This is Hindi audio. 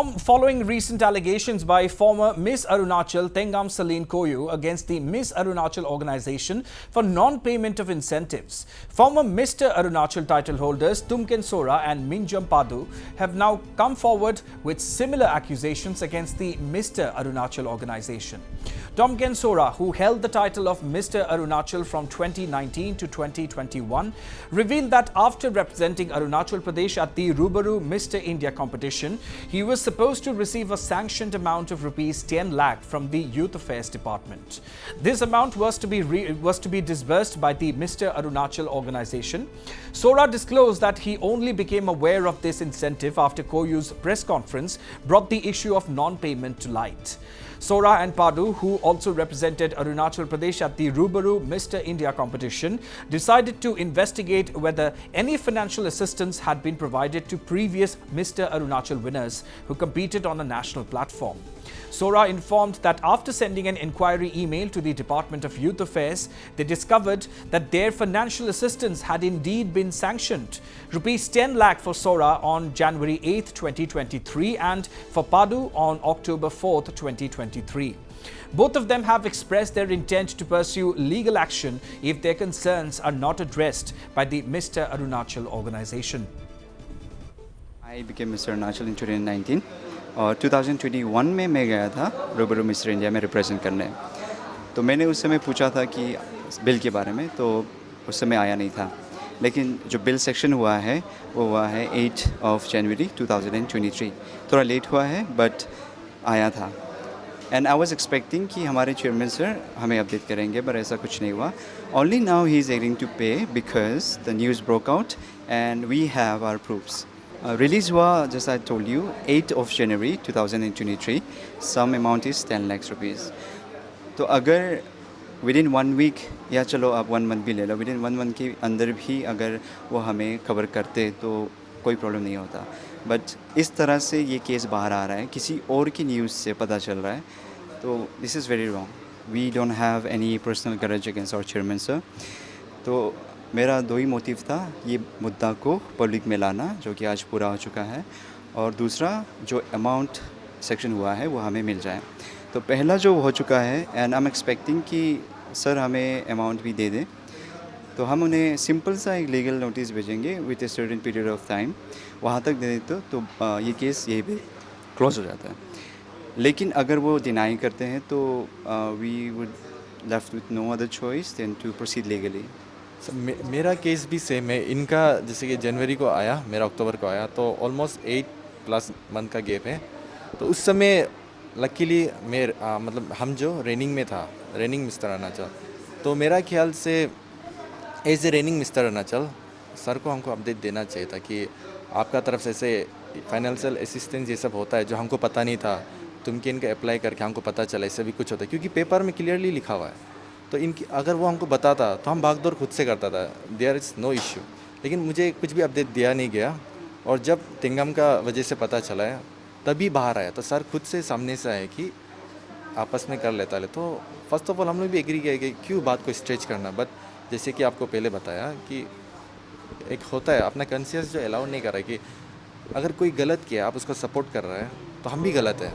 Following recent allegations by former Miss Arunachal Tengam Saleen Koyu against the Miss Arunachal organization for non-payment of incentives, former Mr. Arunachal title holders Tumken Sora and Minjam Padu have now come forward with similar accusations against the Mr. Arunachal organization. Tumken Sora, who held the title of Mr. Arunachal from 2019 to 2021, revealed that after representing Arunachal Pradesh at the Rubaru Mr. India competition, he was supposed to receive a sanctioned amount of rupees 10 lakh from the Youth Affairs Department. This amount was to be disbursed by the Mr. Arunachal organization. Sora disclosed that he only became aware of this incentive after Koyu's press conference brought the issue of non-payment to light. Sora and Padu, who also represented Arunachal Pradesh at the Rubaru Mr. India competition, decided to investigate whether any financial assistance had been provided to previous Mr. Arunachal winners who competed on a national platform. Sora informed that after sending an inquiry email to the Department of Youth Affairs, they discovered that their financial assistance had indeed been sanctioned. Rupees 10 lakh for Sora on January 8, 2023 and for Padu on October 4, 2023. Both of them have expressed their intent to pursue legal action if their concerns are not addressed by the Mr. Arunachal organization. I became Mr. Arunachal in 2019 और 2021 में मैं गया था रूबरू मिस्टर इंडिया में रिप्रेजेंट करने। तो मैंने उस समय पूछा था कि बिल के बारे में, तो उस समय आया नहीं था। लेकिन जो बिल सेक्शन हुआ है वो हुआ है 8 जनवरी 2023। थोड़ा लेट हुआ है बट आया था। एंड आई वाज एक्सपेक्टिंग कि हमारे चेयरमैन सर हमें अपडेट करेंगे, पर ऐसा कुछ नहीं हुआ। Only now he is agreeing to pay because the news broke out and we have our proofs. Release हुआ, just I told you, 8 January 2023। Some amount is 10 lakh rupees. तो अगर विद इन 1 वीक या चलो आप 1 मंथ भी ले लो, विद इन 1 मंथ के अंदर भी अगर वो हमें कवर करते तो कोई प्रॉब्लम नहीं होता। बट इस तरह से ये केस बाहर आ रहा है, किसी और की न्यूज़ से पता चल रहा है, तो this is very wrong. We don't have any personal grudge against our chairman sir. तो मेरा 2 ही मोटिव था, ये मुद्दा को पब्लिक में लाना, जो कि आज पूरा हो चुका है, और दूसरा जो अमाउंट सेक्शन हुआ है वो हमें मिल जाए। तो पहला जो हो चुका है एंड आई एम एक्सपेक्टिंग कि सर हमें अमाउंट भी दे दें, तो हम उन्हें सिंपल सा एक लीगल नोटिस भेजेंगे with a certain period of time. वहाँ तक दे दें तो ये केस यहीं पे क्लोज हो जाता है। लेकिन अगर वो डिनाई करते हैं तो we would left with no other choice then to proceed legally. मेरा केस भी सेम है। इनका जैसे कि जनवरी को आया, मेरा अक्टूबर को आया, तो ऑलमोस्ट 8+ मंथ का गैप है। तो उस समय लकीली मतलब हम जो रेनिंग में था, रेनिंग मिस्टर अरुणाचल, तो मेरा ख्याल से as a reigning mister Arunachal sir को हमको अपडेट देना चाहिए था कि आपका तरफ से ऐसे फाइनेंशियल असिस्टेंस ये सब होता है जो हमको पता नहीं था। तुमके इनका अप्लाई करके हमको पता चला ऐसा भी कुछ होता है, क्योंकि पेपर में क्लियरली लिखा हुआ है। तो इनकी अगर वो हमको बताता तो हम भागदौड़ खुद से करता था, देयर इज़ नो इश्यू। लेकिन मुझे कुछ भी अपडेट दिया नहीं गया, और जब तेंगम का वजह से पता चला है तभी बाहर आया। तो सर खुद से सामने से आए कि आपस में कर लेता है। तो फर्स्ट ऑफ ऑल हम लोग भी एग्री किया कि क्यों बात को स्ट्रेच करना। बट जैसे कि आपको पहले बताया कि एक होता है अपना कॉन्शियस जो अलाउ नहीं कर रहा है कि अगर कोई गलत किया आप उसको सपोर्ट कर रहा है तो हम भी गलत है।